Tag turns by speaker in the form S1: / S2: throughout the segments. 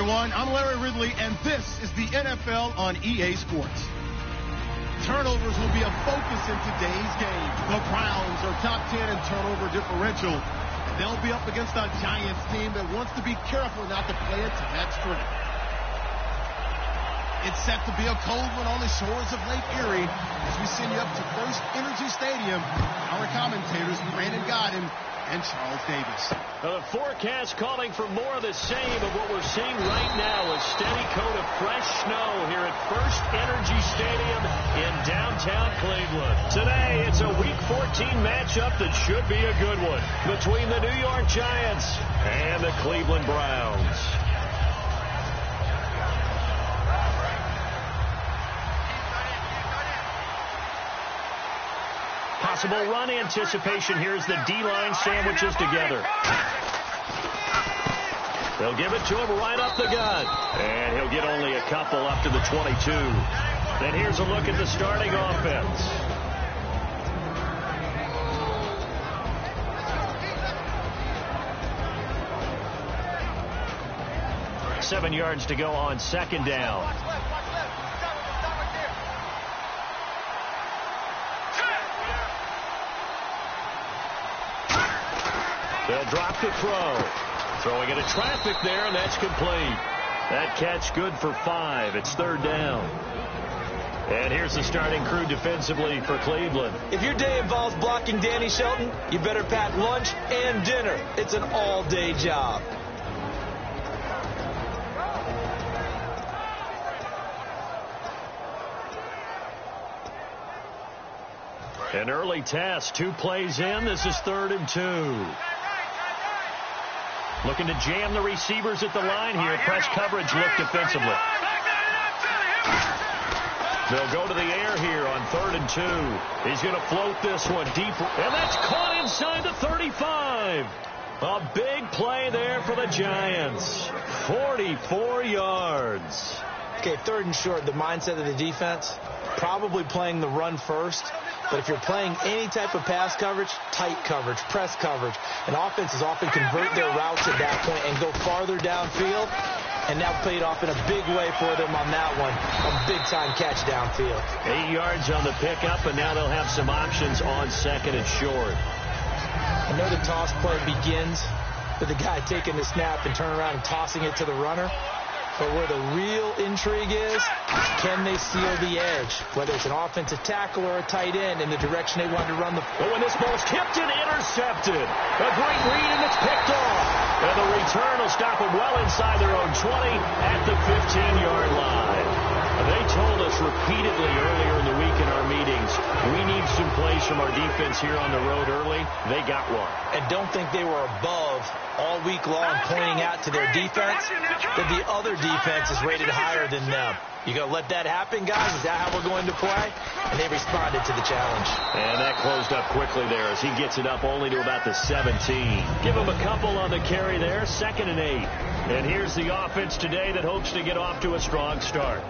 S1: everyone. I'm Larry Ridley, and this is the NFL on EA Sports. Turnovers will be a focus in today's game. The Browns are top 10 in turnover differential. They'll be up against a Giants team that wants to be careful not to play it to that strength. It's set to be a cold one on the shores of Lake Erie as we send you up to First Energy Stadium. Our commentators, Brandon Godden and Charles Davis.
S2: The forecast calling for more of the same of what we're seeing right now, a steady coat of fresh snow here at First Energy Stadium in downtown Cleveland. Today, it's a Week 14 matchup that should be a good one between the New York Giants and the Cleveland Browns. Possible run anticipation here as the D-line sandwiches together. They'll give it to him right up the gut. And he'll get only a couple up to the 22. Then here's a look at the starting offense. Seven yards to go on second down. They'll drop the throw. Throwing into traffic there, and that's complete. That catch good for 5. It's third down. And here's the starting crew defensively for Cleveland.
S3: If your day involves blocking Danny Shelton, you better pack lunch and dinner. It's an all-day job.
S2: An early test. 2 plays in. This is 3rd and 2. Looking to jam the receivers at the line here. Press coverage look defensively. They'll go to the air here on 3rd and 2. He's going to float this one deep. And that's caught inside the 35. A big play there for the Giants. 44 yards.
S3: Okay, 3rd and short. The mindset of the defense, probably playing the run first. But if you're playing any type of pass coverage, tight coverage, press coverage, and offenses often convert their routes at that point and go farther downfield, and that paid off in a big way for them on that one. A big-time catch downfield.
S2: 8 yards on the pickup, and now they'll have some options on 2nd and short.
S3: I know the toss play begins with the guy taking the snap and turning around and tossing it to the runner. But where the real intrigue is, can they steal the edge? Whether it's an offensive tackle or a tight end in the direction they want to run the...
S2: But when this ball's tipped and intercepted, a great read and it's picked off. And the return will stop them well inside their own 20 at the 15-yard line. They told us repeatedly earlier in the week in our meetings, we need some plays from our defense here on the road early. They got one.
S3: And don't think they were above all week long pointing out to their defense that the other defense is rated higher than them. You going to let that happen, guys? Is that how we're going to play? And they responded to the challenge.
S2: And that closed up quickly there as he gets it up only to about the 17. Give him a couple on the carry there, 2nd and 8. And here's the offense today that hopes to get off to a strong start.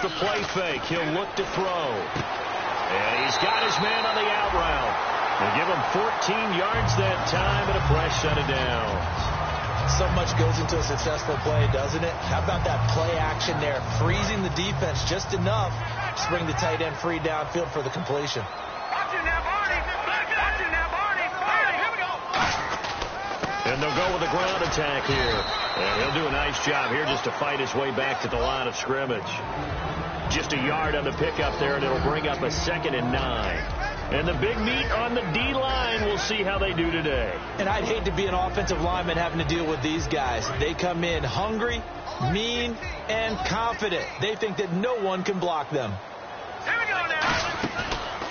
S2: The play fake. He'll look to throw. And he's got his man on the out route. They'll give him 14 yards that time and a fresh set of downs.
S3: So much goes into a successful play, doesn't it? How about that play action there? Freezing the defense just enough to bring the tight end free downfield for the completion.
S2: And they'll go with a ground attack here. And he'll do a nice job here just to fight his way back to the line of scrimmage. Just a yard on the pickup there, and it'll bring up a 2nd and 9. And the big meat on the D-line, we'll see how they do today.
S3: And I'd hate to be an offensive lineman having to deal with these guys. They come in hungry, mean, and confident. They think that no one can block them.
S4: Here we go now.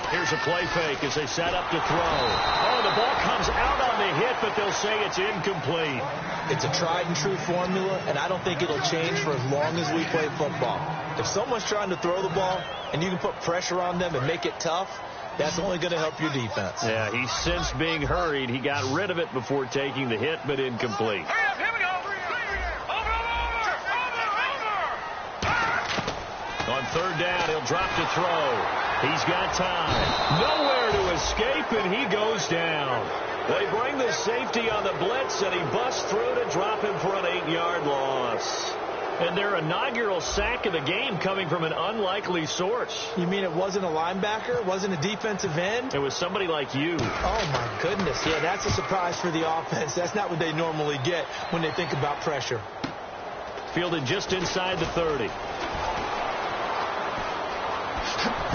S2: Here's a play fake as they set up to throw. Oh, the ball comes out on the hit, but they'll say it's incomplete.
S3: It's a tried-and-true formula, and I don't think it'll change for as long as we play football. If someone's trying to throw the ball and you can put pressure on them and make it tough, that's only going to help your defense.
S2: Yeah, he's since being hurried. He got rid of it before taking the hit, but incomplete.
S4: Hurry up, here we go. Over.
S2: On On third down, he'll drop to throw. He's got time. Nowhere to escape, and he goes down. They bring the safety on the blitz, and he busts through to drop him for an 8-yard loss. And their inaugural sack of the game coming from an unlikely source.
S3: You mean it wasn't a linebacker? It wasn't a defensive end?
S2: It was somebody like you.
S3: Oh, my goodness. Yeah, that's a surprise for the offense. That's not what they normally get when they think about pressure.
S2: Fielded just inside the 30.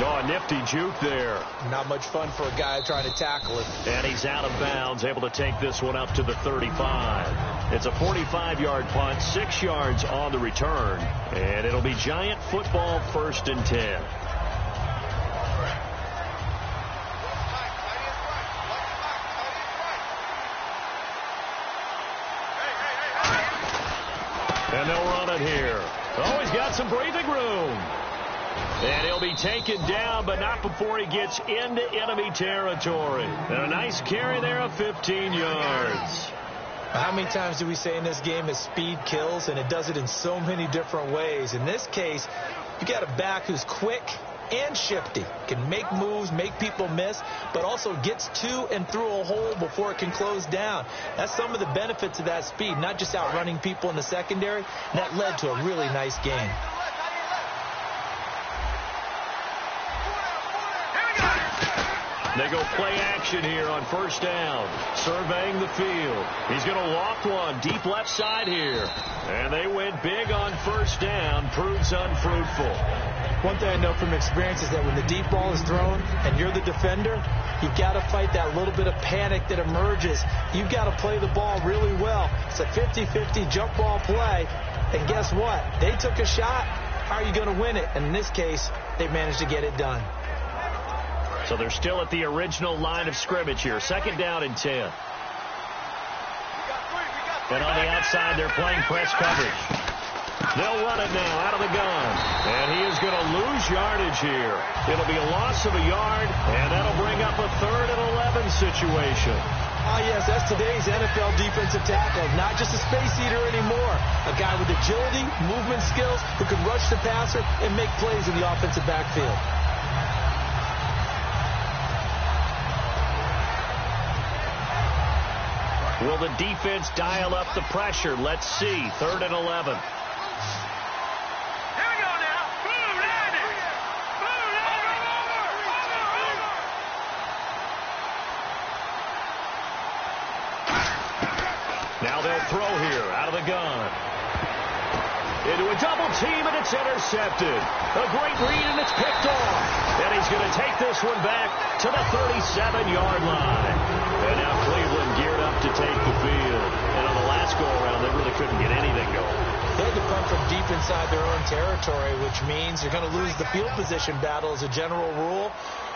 S2: Oh, a nifty juke there.
S3: Not much fun for a guy trying to tackle it.
S2: And he's out of bounds, able to take this one up to the 35. It's a 45-yard punt, 6 yards on the return. And it'll be Giant football, 1st and 10. And they'll run it here. Oh, he's got some breathing room. And he'll be taken down, but not before he gets into enemy territory. And a nice carry there of 15 yards.
S3: How many times do we say in this game that speed kills, and it does it in so many different ways? In this case, you got a back who's quick and shifty, can make moves, make people miss, but also gets to and through a hole before it can close down. That's some of the benefits of that speed, not just outrunning people in the secondary. That led to a really nice game.
S2: They go play action here on 1st down. Surveying the field. He's going to loft one deep left side here. And they went big on 1st down. Proves unfruitful.
S3: One thing I know from experience is that when the deep ball is thrown and you're the defender, you've got to fight that little bit of panic that emerges. You've got to play the ball really well. It's a 50-50 jump ball play. And guess what? They took a shot. How are you going to win it? And in this case, they managed to get it done.
S2: So they're still at the original line of scrimmage here. 2nd down and 10. And on the outside, they're playing press coverage. They'll run it now out of the gun. And he is going to lose yardage here. It'll be a loss of a yard, and that'll bring up a 3rd and 11 situation.
S3: Oh, yes, that's today's NFL defensive tackle. Not just a space eater anymore. A guy with agility, movement skills, who can rush the passer and make plays in the offensive backfield.
S2: Will the defense dial up the pressure? Let's see. 3rd and 11.
S4: Here we go now. Boom, Andy. Boom, over.
S2: Now they'll throw here out of the gun. Into a double team, and it's intercepted. A great read, and it's picked off. And he's going to take this one back to the 37-yard line. And now Cleveland geared up to take the field. And on the last go-around, they really couldn't get anything going.
S3: They had to punt from deep inside their own territory, which means you're going to lose the field position battle as a general rule.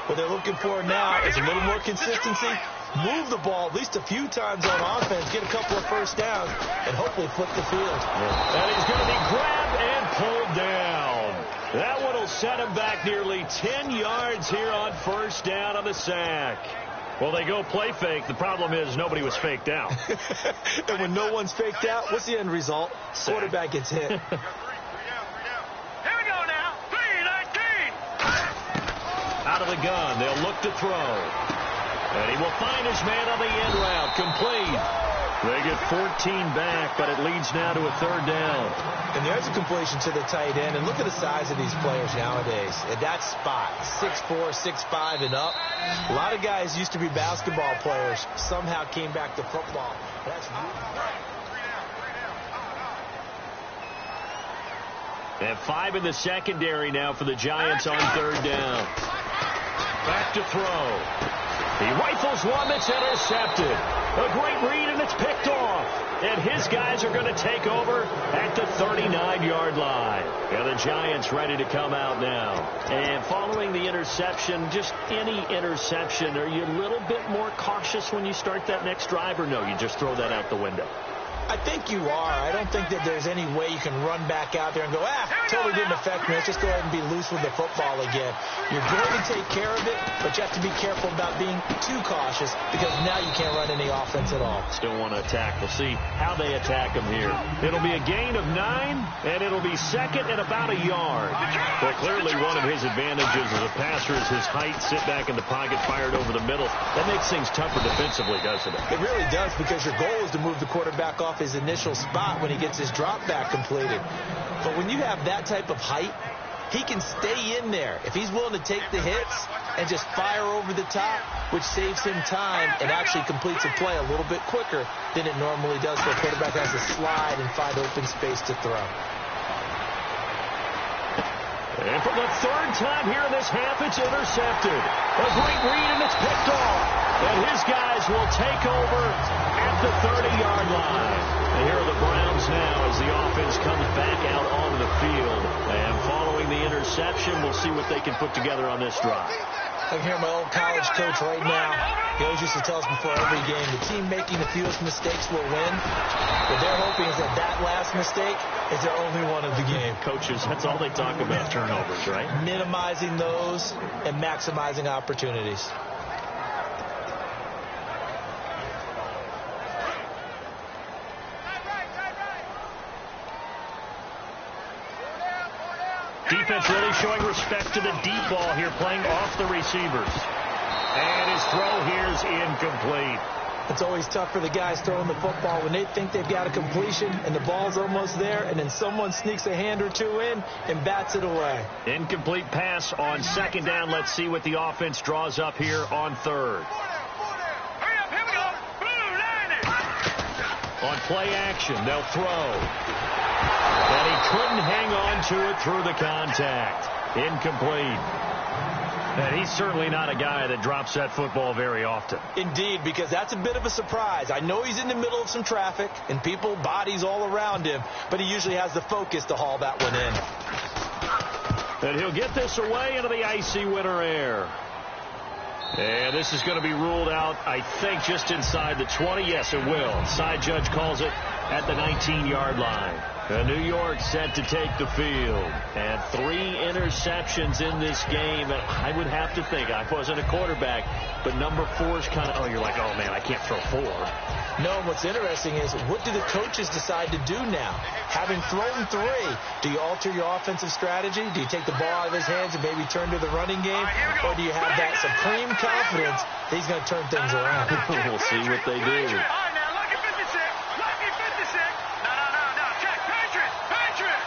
S3: What they're looking for now is a little more consistency. Move the ball at least a few times on offense, get a couple of 1st downs, and hopefully flip the field.
S2: And he's going to be grabbed and pulled down. That one will set him back nearly 10 yards here on 1st down on the sack. Well, they go play fake. The problem is nobody was faked out.
S3: And when no one's faked out, what's the end result?
S2: Sack.
S3: Quarterback gets hit.
S4: Here we go now. 3-19.
S2: Out of the gun, they'll look to throw. And he will find his man on the end route. Complete. They get 14 back, but it leads now to a 3rd down.
S3: And there's a completion to the tight end. And look at the size of these players nowadays. At that spot, 6'4", 6'5", and up. A lot of guys used to be basketball players. Somehow came back to football. That's
S2: They have 5 in the secondary now for the Giants on 3rd down. Back to throw. He rifles one that's intercepted. A great read, and it's picked off. And his guys are going to take over at the 39-yard line. And the Giants ready to come out now. And following the interception, just any interception, are you a little bit more cautious when you start that next drive, or no, you just throw that out the window?
S3: I think you are. I don't think that there's any way you can run back out there and go, totally didn't affect me. Let's just go ahead and be loose with the football again. You're going to take care of it, but you have to be careful about being too cautious because now you can't run any offense at all.
S2: Still want to attack. We'll see how they attack them here. It'll be a gain of 9, and it'll be second and about a yard. Well, clearly one of his advantages as a passer is his height, sit back in the pocket, fired over the middle. That makes things tougher defensively, doesn't it?
S3: It really does, because your goal is to move the quarterback off his initial spot when he gets his drop back completed. But when you have that type of height, he can stay in there if he's willing to take the hits and just fire over the top, which saves him time and actually completes a play a little bit quicker than it normally does, where a quarterback has to slide and find open space to throw.
S2: And for the third time here in this half, it's intercepted. A great read, and it's picked off. And his guys will take over at the 30-yard line. And here are the Browns now as the offense comes back out onto the field. And following the interception, we'll see what they can put together on this drive.
S3: I can hear my old college coach right now. He always used to tell us before every game, the team making the fewest mistakes will win. What they're hoping is that last mistake is their only one of the game.
S2: Coaches, that's all they talk about, turnovers, right?
S3: Minimizing those and maximizing opportunities.
S2: Defense really showing respect to the deep ball here, playing off the receivers. And his throw here is incomplete.
S3: It's always tough for the guys throwing the football when they think they've got a completion and the ball's almost there, and then someone sneaks a hand or two in and bats it away.
S2: Incomplete pass on second down. Let's see what the offense draws up here on third.
S4: Hurry up, here we go. Blue line it.
S2: On play action, they'll throw. And he couldn't hang on to it through the contact. Incomplete. And he's certainly not a guy that drops that football very often.
S3: Indeed, because that's a bit of a surprise. I know he's in the middle of some traffic and people, bodies all around him, but he usually has the focus to haul that one in.
S2: And he'll get this away into the icy winter air. And this is going to be ruled out, I think, just inside the 20. Yes, it will. Side judge calls it at the 19-yard line. New York set to take the field. And 3 interceptions in this game. And I would have to think, I wasn't a quarterback, but number 4 is kind of, you're like, oh, man, I can't throw 4.
S3: No, what's interesting is, what do the coaches decide to do now? Having thrown 3, do you alter your offensive strategy? Do you take the ball out of his hands and maybe turn to the running game? Or do you have that supreme confidence that he's going to turn things around?
S2: We'll see what they do.
S4: All right, now, lucky 56. Lucky 56. No. Check. Patriot.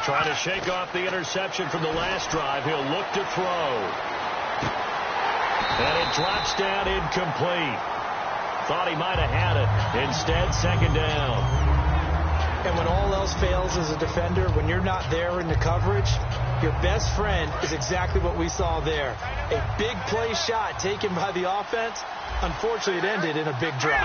S2: Trying to shake off the interception from the last drive. He'll look to throw. And it drops down incomplete. Thought he might have had it. Instead, second down.
S3: And when all else fails as a defender, when you're not there in the coverage, your best friend is exactly what we saw there. A big play shot taken by the offense. Unfortunately, it ended in a big drop.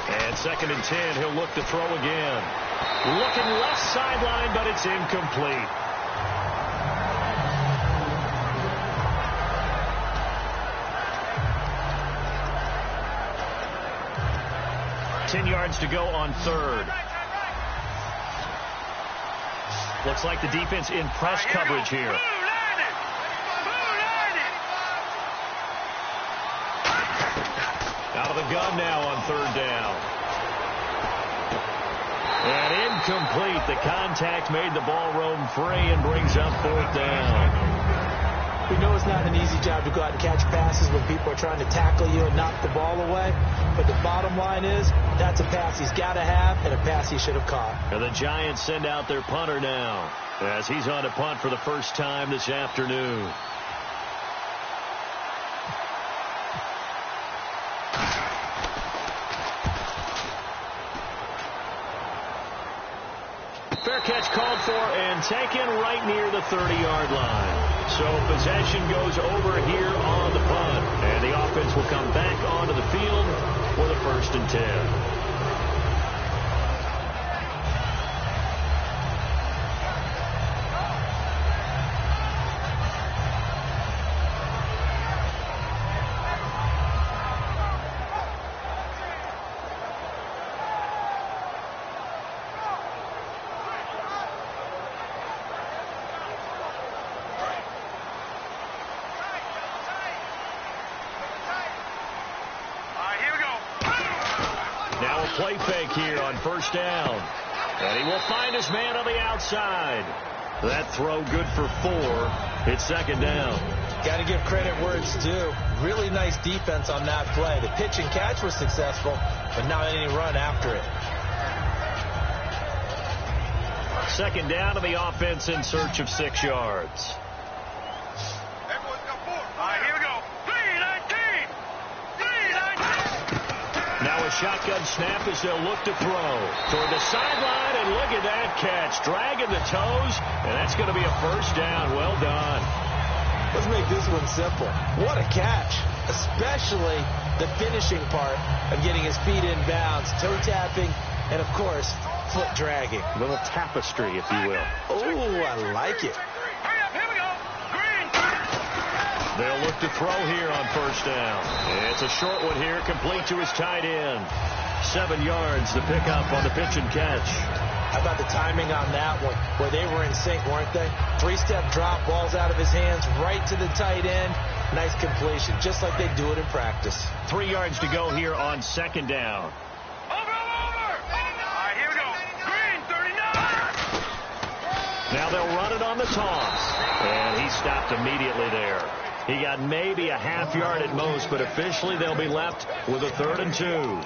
S2: And second and 10, he'll look to throw again. Looking left sideline, but it's incomplete. Ten yards to go on third. Looks like the defense in press coverage here. Out of the gun now on third down. And incomplete. The contact made the ball roam free and brings up fourth down.
S3: We know it's not an easy job to go out and catch passes when people are trying to tackle you and knock the ball away. But the bottom line is, that's a pass he's got to have and a pass he should have caught.
S2: And the Giants send out their punter now as he's on to punt for the first time this afternoon. Fair catch called for and taken right near the 30-yard line. So possession goes over here on the punt. And the offense will come back onto the field for the 1st and 10. play fake here on first down. And he will find his man on the outside. That throw good for 4. It's second down.
S3: Got to give credit where it's due. Really nice defense on that play. The pitch and catch was successful, but not any run after it.
S2: Second down to the offense in search of 6 yards.
S4: Here we go. 3-19. 3-19.
S2: Now a shotgun snap as they'll look to throw toward the sideline, and look at that catch. Dragging the toes, and that's going to be a first down. Well done.
S3: Let's make this one simple. What a catch, especially the finishing part of getting his feet in bounds, toe tapping, and, of course, foot dragging.
S2: A little tapestry, if you will.
S3: Oh, I like it.
S4: Hurry up. Here we go. Green.
S2: They'll look to throw here on first down. It's a short one here, complete to his tight end. 7 yards to pick up on the pitch and catch.
S3: How about the timing on that one, where they were in sync, weren't they? 3-step drop, balls out of his hands, right to the tight end. Nice completion, just like they do it in practice.
S2: 3 yards to go here on second down.
S4: Over. Here we go. Green, 39.
S2: Now they'll run it on the toss. And he stopped immediately there. He got maybe a half yard at most, but officially they'll be left with a 3rd and 2.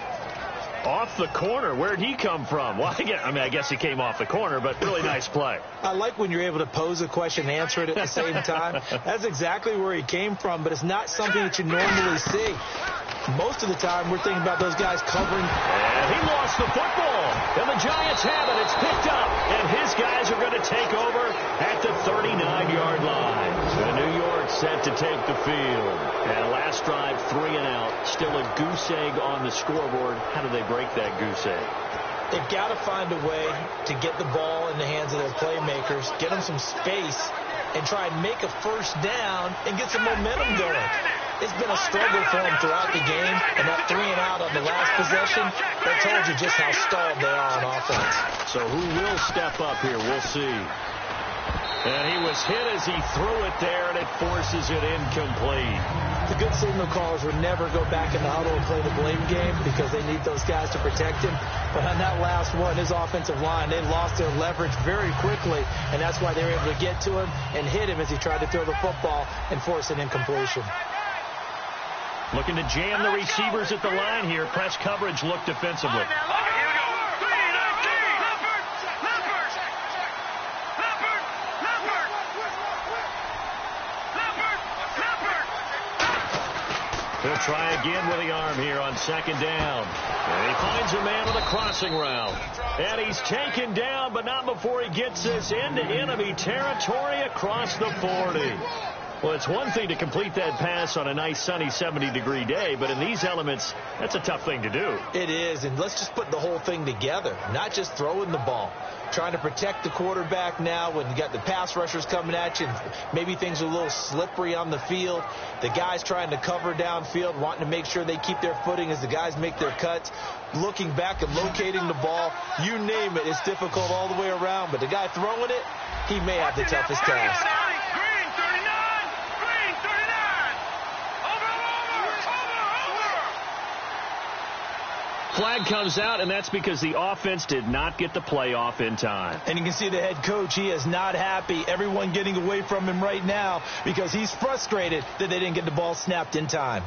S2: Off the corner. Where'd he come from? Well, I guess he came off the corner, but really nice play.
S3: I like when you're able to pose a question and answer it at the same time. That's exactly where he came from, but it's not something that you normally see. Most of the time, we're thinking about those guys covering.
S2: And he lost the football. And the Giants have it. It's picked up. And his guys are going to take over at the 39-yard line. The New York set to take the field. And last drive, 3 and out. Still a goose egg on the scoreboard. How do they break that goose egg?
S3: They've got to find a way to get the ball in the hands of their playmakers, get them some space, and try and make a first down and get some momentum going. It's been a struggle for them throughout the game, and that 3 and out on the last possession, that told you just how stalled they are on offense.
S2: So who will step up here? We'll see. And he was hit as he threw it there, and it forces it incomplete.
S3: The good signal callers would never go back in the huddle and play the blame game because they need those guys to protect him. But on that last one, his offensive line, they lost their leverage very quickly, and that's why they were able to get to him and hit him as he tried to throw the football and force an incompletion.
S2: Looking to jam the receivers at the line here. Press coverage look defensively.
S4: Here we go. 3-19. Leopard.
S2: He'll try again with the arm here on second down. And he finds a man on the crossing route. And he's taken down, but not before he gets this into enemy territory across the 40. Well, it's one thing to complete that pass on a nice sunny 70-degree day, but in these elements, that's a tough thing to do.
S3: It is, and let's just put the whole thing together, not just throwing the ball. Trying to protect the quarterback now when you got the pass rushers coming at you, and maybe things are a little slippery on the field. The guys trying to cover downfield, wanting to make sure they keep their footing as the guys make their cuts. Looking back and locating the ball, you name it, it's difficult all the way around, but the guy throwing it, he may have the toughest task.
S2: Flag comes out, and that's because the offense did not get the play off in time.
S3: And you can see the head coach, he is not happy. Everyone getting away from him right now because he's frustrated that they didn't get the ball snapped in time.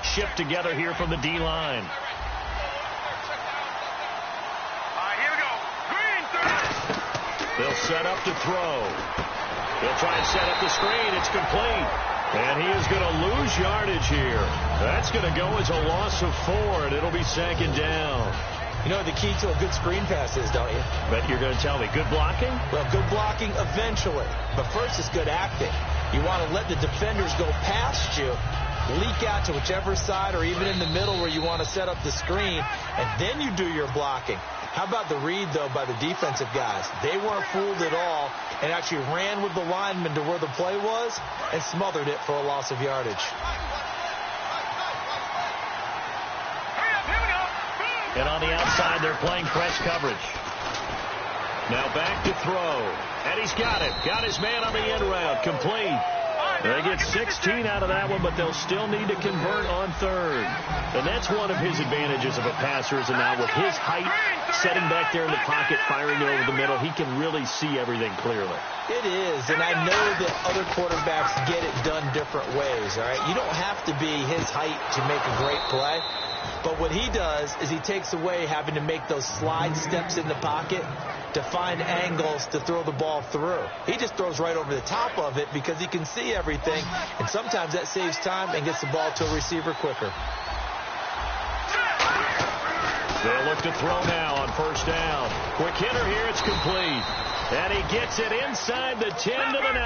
S2: Shift together here from the D-line.
S4: Here we go. Green, 30.
S2: They'll set up to throw. He'll try and set up the screen. It's complete. And he is going to lose yardage here. That's going to go as a loss of 4, and it'll be second down.
S3: You know what the key to a good screen pass is, don't you?
S2: But you're going to tell me, good blocking?
S3: Well, good blocking eventually. But first is good acting. You want to let the defenders go past you, leak out to whichever side or even in the middle where you want to set up the screen, and then you do your blocking. How about the read, though, by the defensive guys? They weren't fooled at all and actually ran with the lineman to where the play was and smothered it for a loss of yardage.
S2: And on the outside, they're playing press coverage. Now back to throw. And he's got it. Got his man on the end route. Complete. They get 16 out of that one, but they'll still need to convert on third. And that's one of his advantages of a passer, is now with his height, setting back there in the pocket, firing it over the middle, he can really see everything clearly.
S3: It is, and I know that other quarterbacks get it done different ways, all right? You don't have to be his height to make a great play. But what he does is he takes away having to make those slide steps in the pocket to find angles to throw the ball through. He just throws right over the top of it because he can see everything, and sometimes that saves time and gets the ball to a receiver quicker.
S2: They'll look to throw now on first down. Quick hitter here, it's complete. And he gets it inside the 10 to the 9.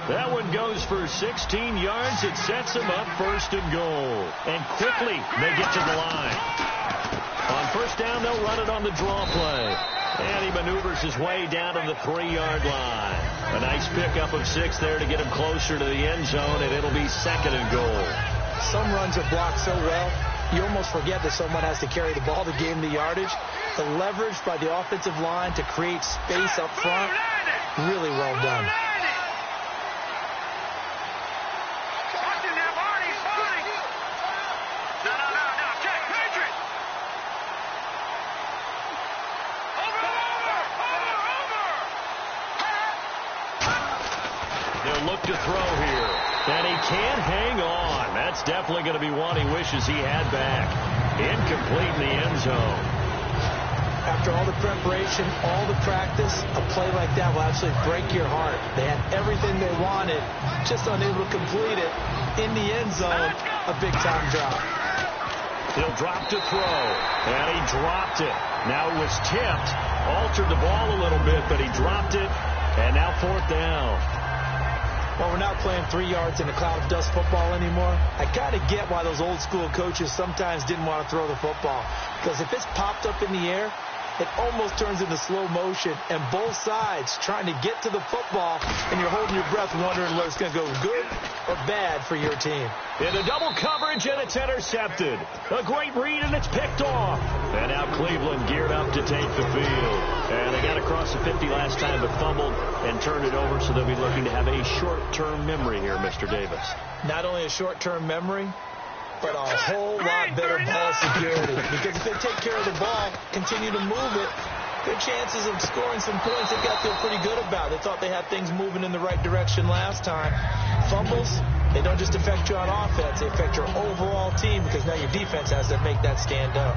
S2: That one goes for 16 yards. It sets him up first and goal. And quickly they get to the line. On first down, they'll run it on the draw play. And he maneuvers his way down to the 3-yard line. A nice pickup of 6 there to get him closer to the end zone, and it'll be second and goal.
S3: Some runs are blocked so well, you almost forget that someone has to carry the ball to gain the yardage. The leverage by the offensive line to create space up front, really well done.
S2: They'll look to throw here. And he can't hang on. That's definitely going to be one he wishes he had back. Incomplete in the end zone.
S3: After all the preparation, all the practice, a play like that will actually break your heart. They had everything they wanted, just unable to complete it. In the end zone, a big-time drop.
S2: He'll drop to throw, and he dropped it. Now it was tipped, altered the ball a little bit, but he dropped it, and now fourth down.
S3: Well, we're not playing 3 yards in a cloud of dust football anymore. I kind of get why those old-school coaches sometimes didn't want to throw the football. Because if it's popped up in the air, it almost turns into slow motion, and both sides trying to get to the football, and you're holding your breath wondering whether it's going to go good or bad for your team.
S2: Into double coverage, and it's intercepted. A great read, and it's picked off. And now Cleveland geared up to take the field. And they got across the 50 last time, but fumbled and turned it over, so they'll be looking to have a short-term memory here, Mr. Davis.
S3: Not only a short-term memory, but a whole lot better ball security. Because if they take care of the ball, continue to move it, good chances of scoring some points they've got to feel pretty good about. They thought they had things moving in the right direction last time. Fumbles, they don't just affect you on offense, they affect your overall team because now your defense has to make that stand up.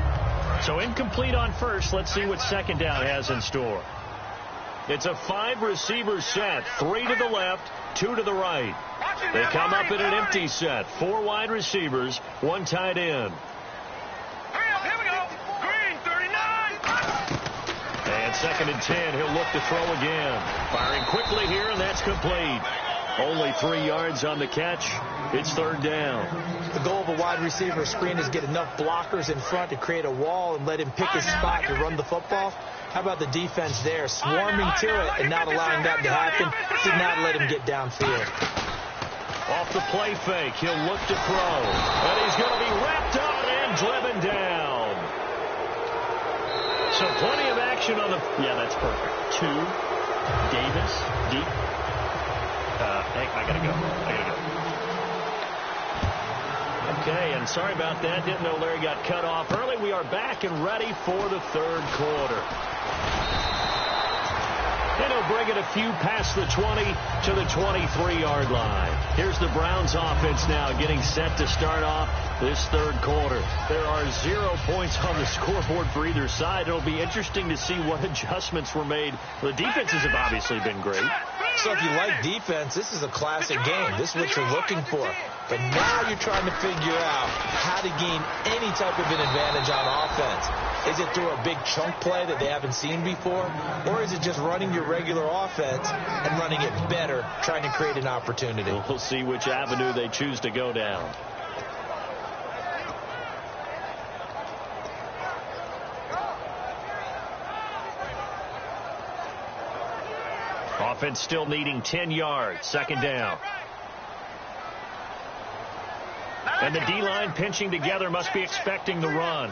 S2: So incomplete on first. Let's see what second down has in store. It's a 5-receiver set, 3 to the left, 2 to the right. They come up in an empty set, 4 wide receivers, 1 tight end.
S4: Here we go. Green, 39.
S2: And second and 10, he'll look to throw again. Firing quickly here, and that's complete. Only 3 yards on the catch. It's third down.
S3: The goal of a wide receiver screen is get enough blockers in front to create a wall and let him pick his spot to run the football. How about the defense there, swarming to it and not allowing that to happen? Did not let him get downfield.
S2: Off the play fake, he'll look to throw. And he's going to be wrapped up and driven down. So plenty of action on the... Yeah, that's perfect. 2, Davis, deep. I got to go. Okay, and sorry about that. Didn't know Larry got cut off early. We are back and ready for the third quarter. And he'll bring it a few past the 20 to the 23-yard line. Here's the Browns offense now getting set to start off this third quarter. There are 0 points on the scoreboard for either side. It'll be interesting to see what adjustments were made. The defenses have obviously been great.
S3: So if you like defense, this is a classic game. This is what you're looking for. But now you're trying to figure out how to gain any type of an advantage on offense. Is it through a big chunk play that they haven't seen before? Or is it just running your regular offense and running it better, trying to create an opportunity?
S2: We'll see which avenue they choose to go down. Offense still needing 10 yards. Second down. And the D-line pinching together, must be expecting the run.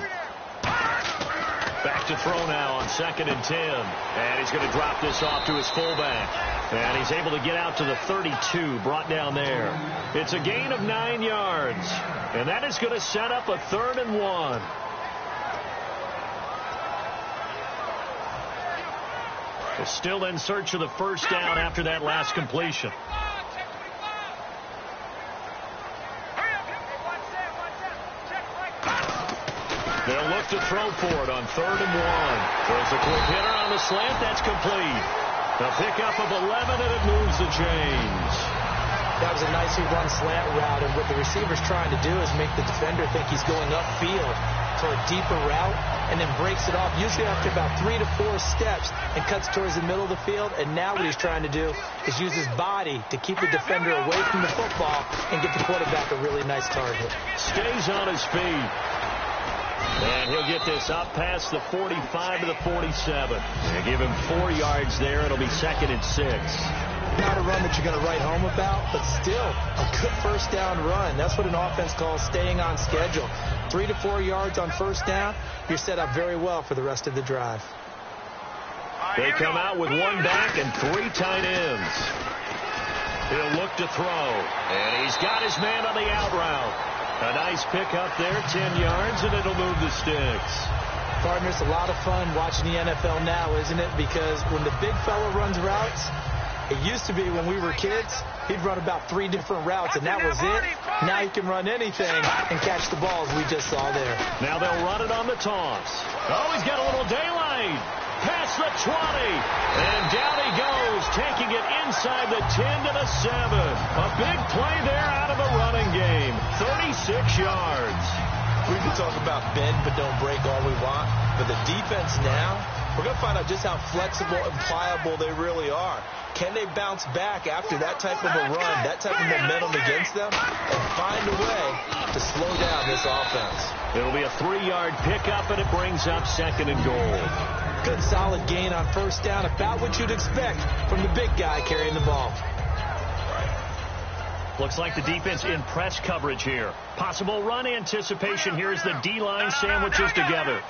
S2: Back to throw now on 2nd and 10. And he's going to drop this off to his fullback. And he's able to get out to the 32, brought down there. It's a gain of 9 yards. And that is going to set up a 3rd and 1. They're still in search of the first down after that last completion. They'll look to throw for it on 3rd and 1. Throws a quick hitter on the slant. That's complete. A pickup of 11, and it moves the chains.
S3: That was a nicely run slant route, and what the receiver's trying to do is make the defender think he's going upfield for a deeper route, and then breaks it off, usually after about 3 to 4 steps, and cuts towards the middle of the field. And now what he's trying to do is use his body to keep the defender away from the football and get the quarterback a really nice target.
S2: Stays on his feet. And he'll get this up past the 45 to the 47. They give him 4 yards there. It'll be 2nd and 6.
S3: Not a run that you're going to write home about, but still a good first down run. That's what an offense calls staying on schedule. 3 to 4 yards on first down, you're set up very well for the rest of the drive.
S2: They come out with 1 back and 3 tight ends. He'll look to throw, and he's got his man on the out route. A nice pick up there, 10 yards, and it'll move the sticks.
S3: Partner, it's a lot of fun watching the NFL now, isn't it? Because when the big fella runs routes, it used to be when we were kids, he'd run about 3 different routes, and that was it. Now he can run anything and catch the balls we just saw there.
S2: Now they'll run it on the toss. Oh, he's got a little daylight. Past the 20. And down he goes, taking it inside the 10 to the 7. A big play there out of a running game. 36 yards.
S3: We can talk about bend but don't break all we want, but the defense now, we're going to find out just how flexible and pliable they really are. Can they bounce back after that type of a run, that type of momentum against them, and find a way to slow down this offense?
S2: It'll be a 3-yard pickup, and it brings up 2nd and goal.
S3: Good solid gain on first down, about what you'd expect from the big guy carrying the ball.
S2: Looks like the defense in press coverage here. Possible run anticipation here as the D-line sandwiches together.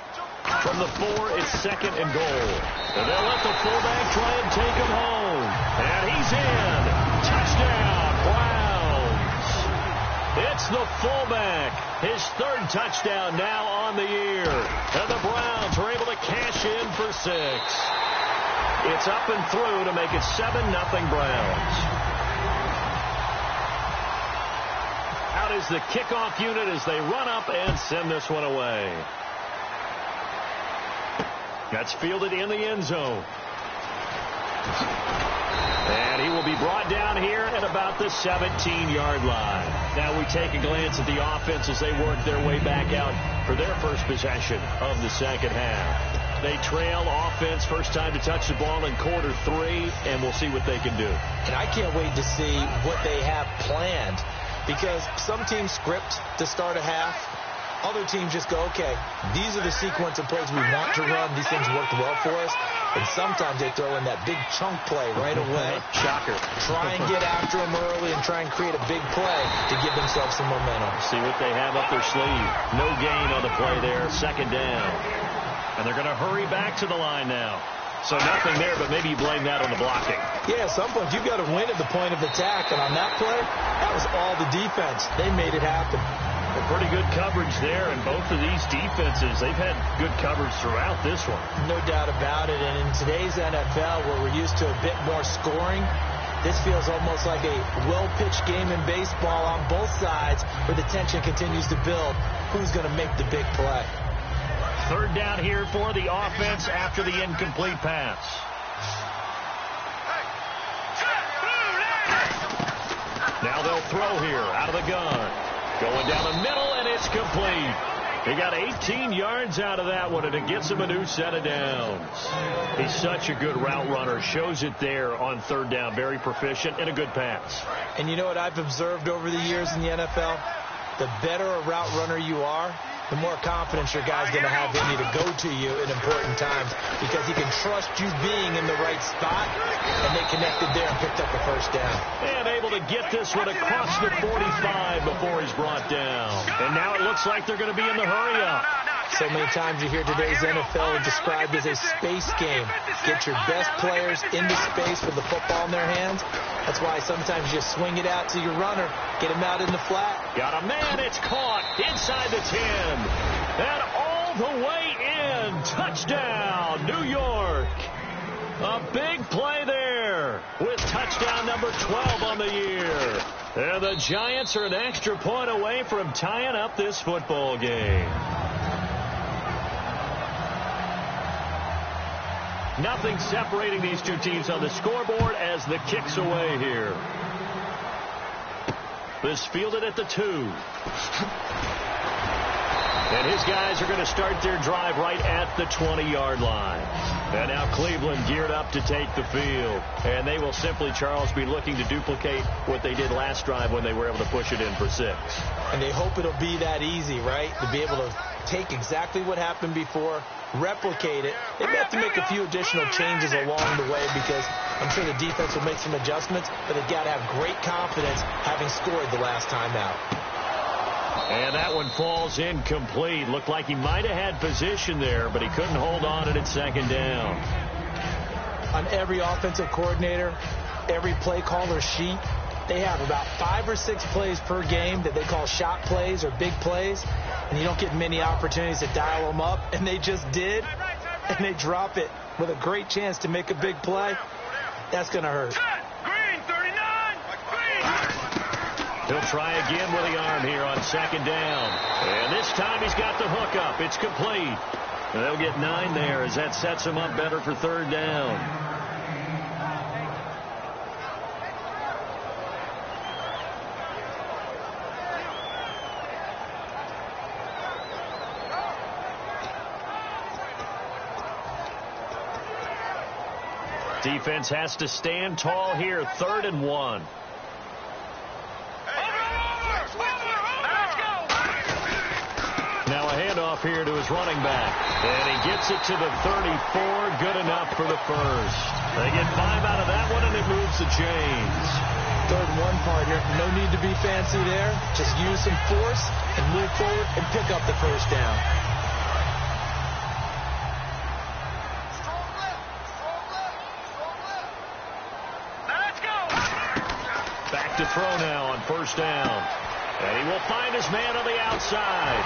S2: From the 4, it's 2nd and goal. And they'll let the fullback try and take him home. And he's in. Touchdown, Browns. It's the fullback. His 3rd touchdown now on the year. And the Browns are able to cash in for 6. It's up and through to make it 7-0 Browns. Out is the kickoff unit as they run up and send this one away. That's fielded in the end zone. And he will be brought down here at about the 17-yard line. Now we take a glance at the offense as they work their way back out for their first possession of the second half. They trail offense, first time to touch the ball in quarter 3, and we'll see what they can do.
S3: And I can't wait to see what they have planned, because some teams script to start a half. Other teams just go, okay, these are the sequence of plays we want to run. These things worked well for us. And sometimes they throw in that big chunk play right away.
S2: Shocker.
S3: Try and get after them early and try and create a big play to give themselves some momentum.
S2: See what they have up their sleeve. No gain on the play there. 2nd down. And they're going to hurry back to the line now. So nothing there, but maybe you blame that on the blocking.
S3: Yeah, at some point you've got to win at the point of attack. And on that play, that was all the defense. They made it happen.
S2: Pretty good coverage there, and both of these defenses, they've had good coverage throughout this one.
S3: No doubt about it, and in today's NFL, where we're used to a bit more scoring, this feels almost like a well-pitched game in baseball on both sides, where the tension continues to build. Who's going to make the big play?
S2: 3rd down here for the offense after the incomplete pass. Now they'll throw here out of the gun. Going down the middle, and it's complete. He got 18 yards out of that one, and it gets him a new set of downs. He's such a good route runner. Shows it there on 3rd down. Very proficient and a good pass.
S3: And you know what I've observed over the years in the NFL? The better a route runner you are, the more confidence your guy's going to have in you to go to you in important times, because he can trust you being in the right spot, and they connected there and picked up the first down.
S2: And able to get this one across the 45 before he's brought down. And now it looks like they're going to be in the hurry-up.
S3: So many times you hear today's NFL described as a space game. Get your best players into space with the football in their hands. That's why sometimes you just swing it out to your runner, get him out in the flat.
S2: Got a man, it's caught inside the 10. And all the way in. Touchdown, New York. A big play there with touchdown number 12 on the year. And the Giants are an extra point away from tying up this football game. Nothing separating these two teams on the scoreboard as the kick's away here. This fielded at the 2. And his guys are going to start their drive right at the 20-yard line. And now Cleveland geared up to take the field. And they will simply, Charles, be looking to duplicate what they did last drive when they were able to push it in for 6.
S3: And they hope it'll be that easy, right? To be able to take exactly what happened before, replicate it. They may have to make a few additional changes along the way because I'm sure the defense will make some adjustments, but they've got to have great confidence having scored the last time out.
S2: And that one falls incomplete. Looked like he might have had position there, but he couldn't hold on to it at second down.
S3: On every offensive coordinator, every play caller sheet, they have about 5 or 6 plays per game that they call shot plays or big plays, and you don't get many opportunities to dial them up, and they just did, and they drop it with a great chance to make a big play. That's going to hurt.
S4: Green, 39, green.
S2: He'll try again with the arm here on second down. And this time he's got the hook up. It's complete. And they'll get 9 there as that sets him up better for third down. Defense has to stand tall here. 3rd and 1. Now a handoff here to his running back. And he gets it to the 34. Good enough for the first. They get 5 out of that one, and it moves the chains.
S3: 3rd and 1, partner. No need to be fancy there. Just use some force and move forward and pick up the first down.
S2: Back to throw now on first down. And he will find his man on the outside.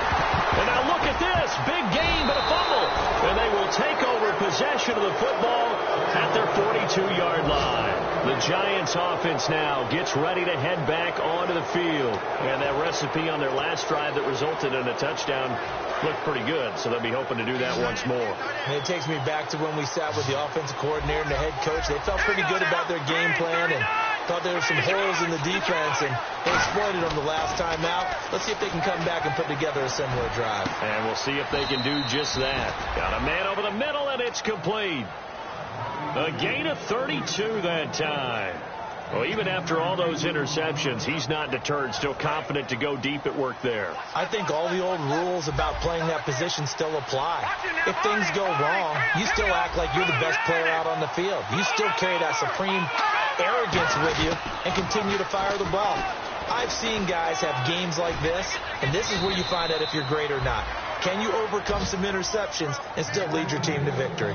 S2: And now look at this. Big gain, but a fumble. And they will take over possession of the football at their 42-yard line. The Giants offense now gets ready to head back onto the field. And that recipe on their last drive that resulted in a touchdown looked pretty good. So they'll be hoping to do that once more.
S3: And it takes me back to when we sat with the offensive coordinator and the head coach. They felt pretty good about their game plan and thought there were some holes in the defense, and they exploited them the last time out. Let's see if they can come back and put together a similar drive.
S2: And we'll see if they can do just that. Got a man over the middle, and it's complete. A gain of 32 that time. Well, even after all those interceptions, he's not deterred, still confident to go deep at work there.
S3: I think all the old rules about playing that position still apply. If things go wrong, you still act like you're the best player out on the field. You still carry that supreme arrogance with you and continue to fire the ball. I've seen guys have games like this, and this is where you find out if you're great or not. Can you overcome some interceptions and still lead your team to victory?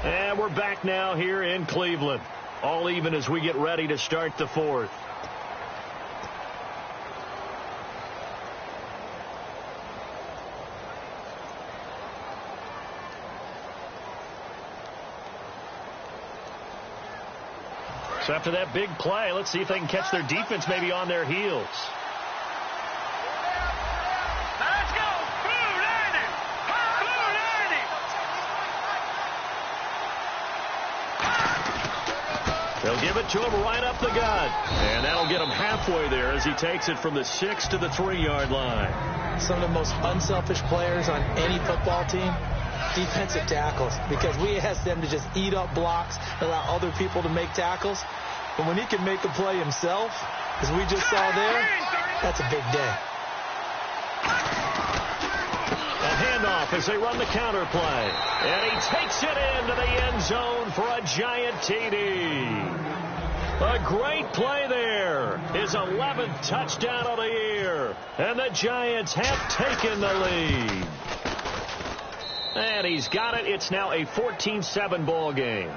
S2: And we're back now here in Cleveland. All even as we get ready to start the 4th. So after that big play, let's see if they can catch their defense maybe on their heels.
S4: Let's go. Blue 90. Blue 90.
S2: They'll give it to him right up the gut. And that'll get him halfway there as he takes it from the 6 to the 3-yard line.
S3: Some of the most unselfish players on any football team, defensive tackles, because we ask them to just eat up blocks, allow other people to make tackles. But when he can make a play himself, as we just saw there, that's a big day.
S2: A handoff off as they run the counter play. And he takes it into the end zone for a giant TD. A great play there. His 11th touchdown of the year. And the Giants have taken the lead. And he's got it. It's now a 14-7 ball game.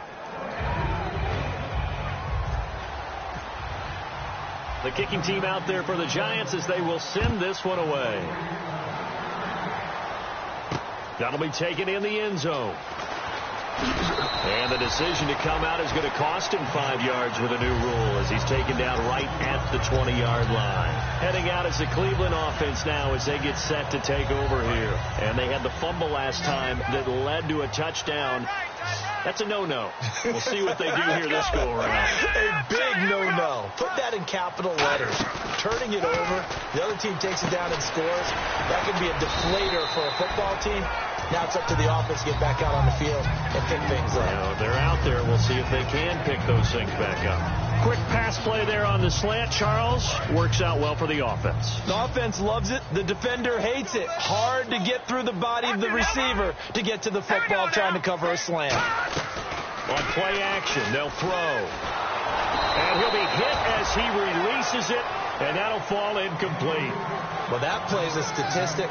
S2: The kicking team out there for the Giants as they will send this one away. That'll be taken in the end zone. And the decision to come out is going to cost him 5 yards with a new rule as he's taken down right at the 20-yard line. Heading out is the Cleveland offense now as they get set to take over here. And they had the fumble last time that led to a touchdown. That's a no-no. We'll see what they do here this go-around.
S3: A big no-no. Put that in capital letters. Turning it over, the other team takes it down and scores. That could be a deflator for a football team. Now it's up to the offense to get back out on the field and pick things up.
S2: Now, they're out there. We'll see if they can pick those things back up. Quick pass play there on the slant, Charles. Works out well for the offense.
S3: The offense loves it. The defender hates it. Hard to get through the body of the receiver to get to the football trying to cover a slant.
S2: On play action, they'll throw. And he'll be hit as he releases it, and that'll fall incomplete.
S3: Well, that plays a statistic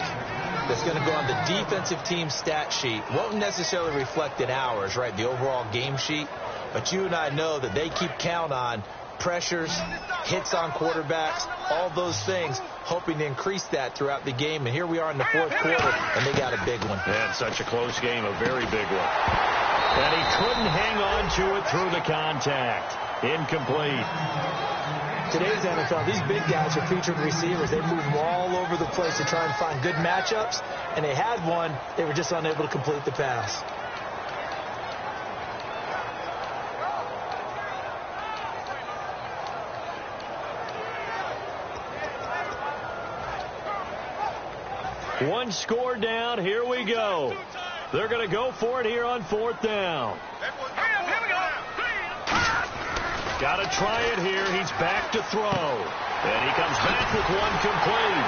S3: that's going to go on the defensive team stat sheet. Won't necessarily reflect in ours, right, the overall game sheet. But you and I know that they keep count on pressures, hits on quarterbacks, all those things, hoping to increase that throughout the game. And here we are in the fourth quarter, and they got a big one.
S2: And such a close game, a very big one. And he couldn't hang on to it through the contact. Incomplete.
S3: Today's NFL, these big guys are featured receivers. They move them all over the place to try and find good matchups, and they had one. They were just unable to complete the pass.
S2: One score down. Here we go. They're going to go for it here on fourth down. Got to try it here. He's back to throw. And he comes back with one complete.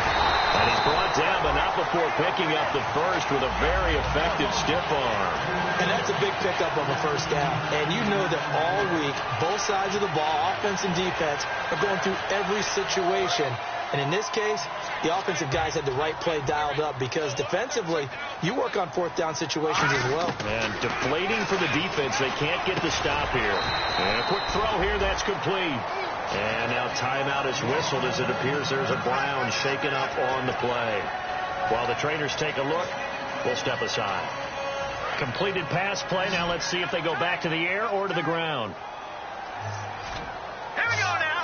S2: And he's brought down, but not before picking up the first with a very effective stiff arm.
S3: And that's a big pickup on the first down. And you know that all week, both sides of the ball, offense and defense, are going through every situation. And in this case, the offensive guys had the right play dialed up because defensively, you work on fourth down situations as well.
S2: And deflating for the defense. They can't get the stop here. And a quick throw here. That's complete. And now timeout is whistled as it appears there's a Brown shaken up on the play. While the trainers take a look, we'll step aside. Completed pass play. Now let's see if they go back to the air or to the ground.
S4: Here we go now.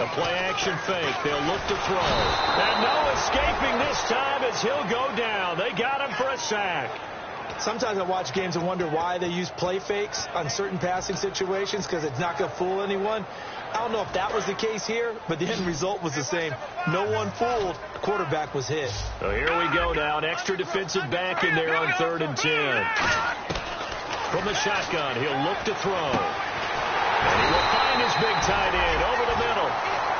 S2: A play-action fake. They'll look to throw. And no escaping this time as he'll go down. They got him for a sack.
S3: Sometimes I watch games and wonder why they use play fakes on certain passing situations because it's not going to fool anyone. I don't know if that was the case here, but the end result was the same. No one fooled. The quarterback was hit.
S2: So here we go now. An extra defensive back in there on 3rd and 10. From the shotgun, he'll look to throw. And he will find his big tight end over the middle.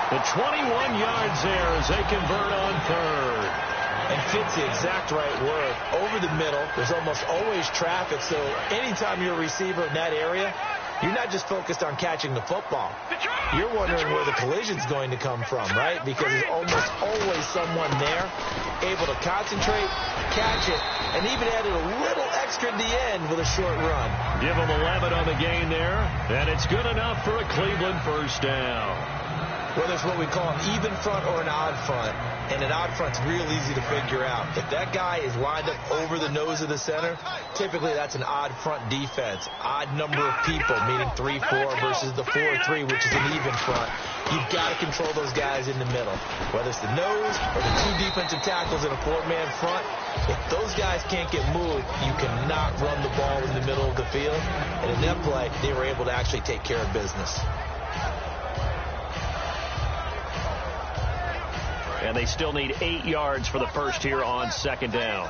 S2: The 21 yards there as they convert on 3rd.
S3: And fits the exact right word. Over the middle, there's almost always traffic, so anytime you're a receiver in that area, you're not just focused on catching the football. You're wondering where the collision's going to come from, right? Because there's almost always someone there able to concentrate, catch it, and even added a little extra at the end with a short run.
S2: Give them 11 on the gain there, and it's good enough for a Cleveland first down.
S3: Whether it's what we call an even front or an odd front, and an odd front's real easy to figure out. If that guy is lined up over the nose of the center, typically that's an odd front defense. Odd number of people, meaning 3-4 versus the 4-3, which is an even front. You've got to control those guys in the middle. Whether it's the nose or the 2 defensive tackles in a 4-man front, if those guys can't get moved, you cannot run the ball in the middle of the field. And in that play, they were able to actually take care of business.
S2: And they still need 8 yards for the first here on 2nd down.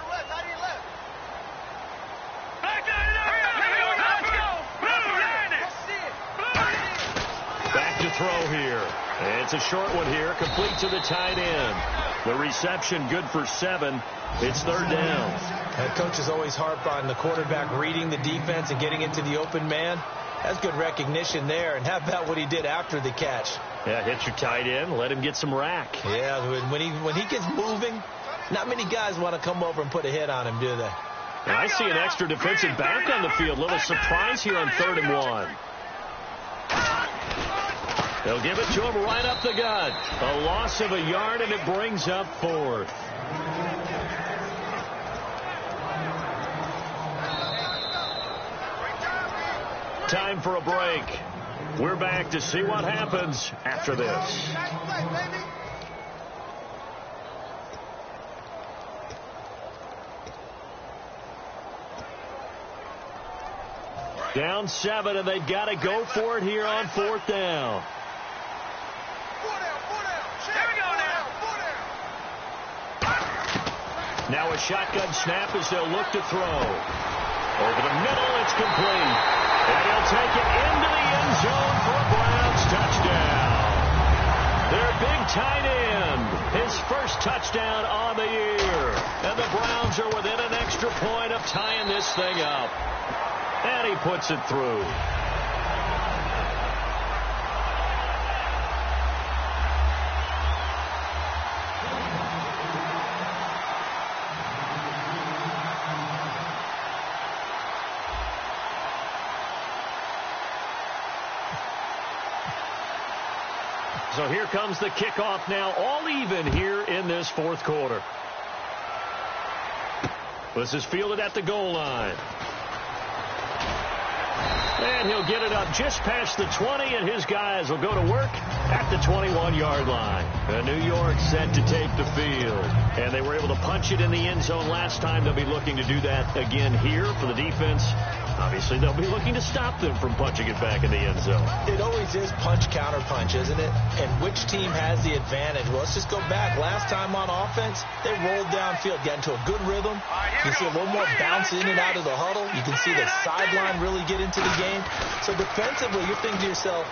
S2: Back to throw here. And it's a short one here, complete to the tight end. The reception good for 7. It's third down.
S3: And coaches always harp on the quarterback reading the defense and getting into the open man. That's good recognition there. And how about what he did after the catch?
S2: Yeah, hit your tight end. Let him get some rack.
S3: Yeah, when he gets moving, not many guys want to come over and put a hit on him, do they?
S2: And I see an extra defensive back on the field. Little surprise here on 3rd and 1. They'll give it to him right up the gut. A loss of a yard, and it brings up 4th. Time for a break. We're back to see what happens after this. Down 7, and they've got to go for it here on 4th down. Now a shotgun snap as they'll look to throw. Over the middle, it's complete. And he'll take it into the end zone for a Browns touchdown. Their big tight end, his first touchdown on the year. And the Browns are within an extra point of tying this thing up. And he puts it through. So here comes the kickoff now, all even here in this 4th quarter. This is fielded at the goal line. And he'll get it up just past the 20, and his guys will go to work at the 21-yard line. And New York set to take the field. And they were able to punch it in the end zone last time. They'll be looking to do that again here for the defense. Obviously, they'll be looking to stop them from punching it back in the end zone.
S3: It always is punch, counter punch, isn't it? And which team has the advantage? Well, let's just go back. Last time on offense, they rolled downfield, got into a good rhythm. You can see a little more bounce in and out of the huddle. You can see the sideline really get into the game. So defensively, you're thinking to yourself,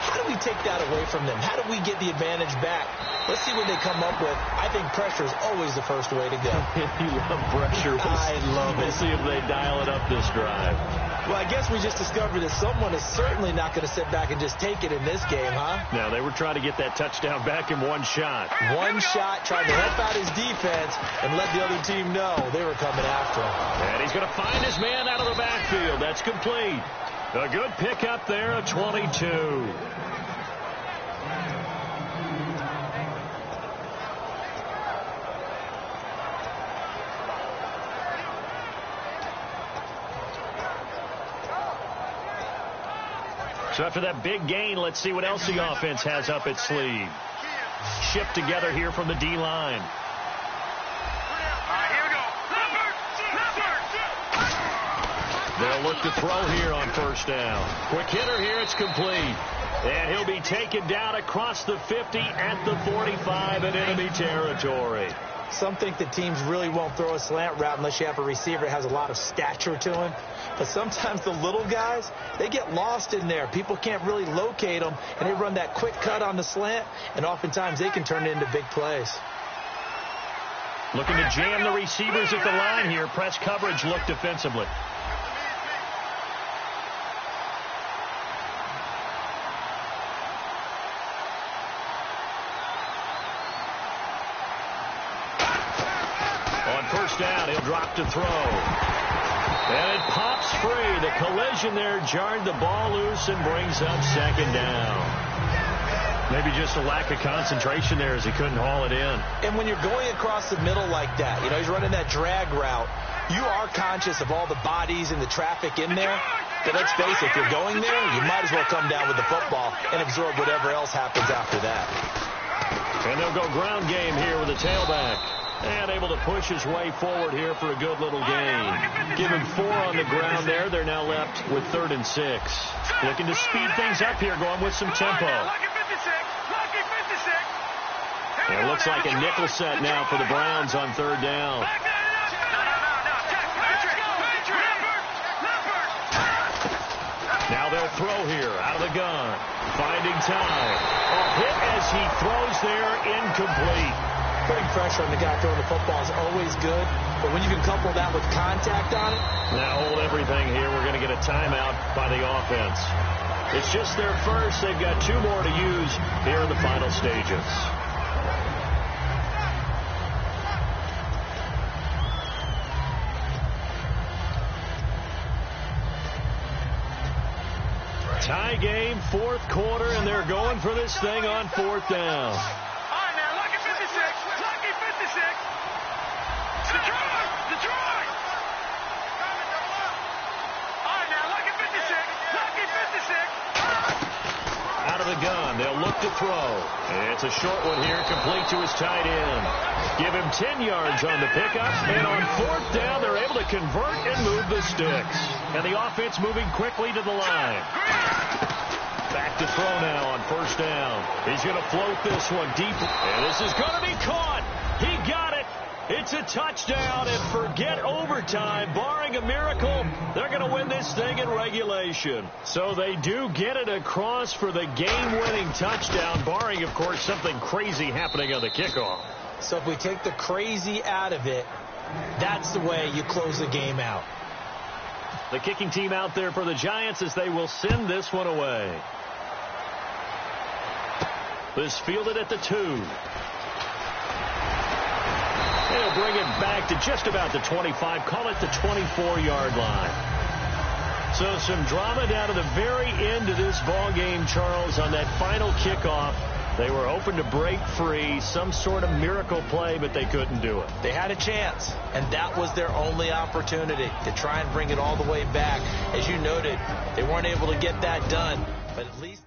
S3: how do we take that away from them? How do we get the advantage back? Let's see what they come up with. I think pressure is always the first way to go.
S2: You love pressure.
S3: I love it.
S2: We'll see if they dial it up this drive.
S3: Well, I guess we just discovered that someone is certainly not going to sit back and just take it in this game, huh?
S2: No, they were trying to get that touchdown back in one shot.
S3: One shot, trying to help out his defense and let the other team know they were coming after him.
S2: And he's going to find his man out of the backfield. That's complete. A good pickup there, a 22. So after that big gain, let's see what else the offense has up its sleeve. Shipped together here from the D-line. They'll look to throw here on 1st down. Quick hitter here, it's complete. And he'll be taken down across the 50 at the 45 in enemy territory.
S3: Some think that teams really won't throw a slant route unless you have a receiver that has a lot of stature to him. But sometimes the little guys, they get lost in there. People can't really locate them, and they run that quick cut on the slant, and oftentimes they can turn it into big plays.
S2: Looking to jam the receivers at the line here. Press coverage look defensively. Down, he'll drop to throw. And it pops free. The collision there jarred the ball loose and brings up 2nd down. Maybe just a lack of concentration there as he couldn't haul it in. And when you're going across the middle like that, you know, he's running that drag route, you are conscious of all the bodies and the traffic in there. But let's face it, if you're going there, you might as well come down with the football and absorb whatever else happens after that. And they'll go ground game here with the tailback. And able to push his way forward here for a good little gain. Give him 4 on the ground there. They're now left with 3rd and 6. Looking to speed things up here, going with some tempo. And it looks like a nickel set now for the Browns on 3rd down. Now they'll throw here out of the gun. Finding time. A hit as he throws there, incomplete.
S3: putting pressure on the guy throwing the football is always good, but when you can couple that with contact on it.
S2: Now hold everything here. We're going to get a timeout by the offense. It's just their first. They've got 2 more to use here in the final stages. Tie game, 4th quarter, and they're going for this thing on 4th down.
S4: All right, now, lucky 56. Lucky 56. Detroit! Detroit! All right, now, lucky 56. Lucky 56.
S2: Out of the gun, they'll look to throw. It's a short one here, complete to his tight end. Give him 10 yards on the pickup, and on 4th down, they're able to convert and move the sticks. And the offense moving quickly to the line. Back to throw now on 1st down. He's going to float this one deep. And this is going to be caught. He got it. It's a touchdown, and forget overtime. Barring a miracle, they're going to win this thing in regulation. So they do get it across for the game-winning touchdown, barring, of course, something crazy happening on the kickoff.
S3: So if we take the crazy out of it, that's the way you close the game out.
S2: The kicking team out there for the Giants as they will send this one away. This fielded at the 2. They'll bring it back to just about the 25. Call it the 24-yard line. So some drama down to the very end of this ball game, Charles, on that final kickoff. They were hoping to break free, some sort of miracle play, but they couldn't do it.
S3: They had a chance, and that was their only opportunity to try and bring it all the way back. As you noted, they weren't able to get that done, but at least